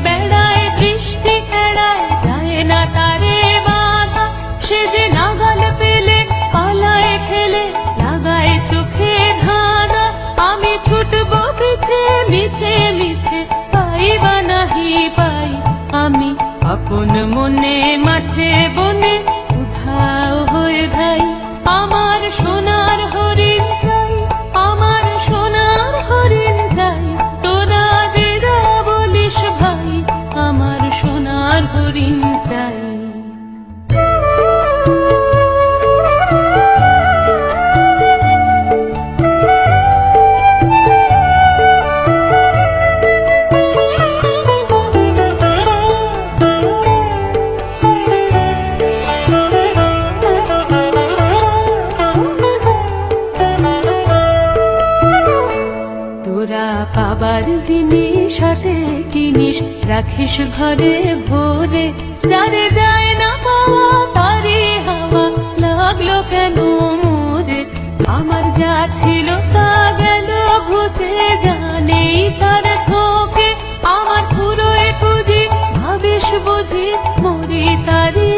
বেড়ায় দৃষ্টি এড়ায় যায় না তারে বাধা, সে যে নাগাল পেলে পালায় খেলে লাগায় চোখে ধাঁধা। আমি ছুটবো পিছে মিছে মিছে পাই বা নাহি পাই, আমি আপন মনে মাঠে বনে উধাও হয়ে ধাই। আমার সোনার হরিণ চাই, আমার সোনার হরিণ চাই, তোরা যে যা বলিস ভাই, আমার সোনার হরিণ চাই। তোরা পাবার জিনিস হাতে কিনিস রাখিস ঘরে ভরে, যারে যায় না পাওয়া তারে হাওয়া লাগলো কেন মোরে। আমার যা ছিল তা গেল ঘুচে জানেই তার ঝোঁকে, আমার পুরোয় পুঁজি ভাবিস বুঝি মরি তারি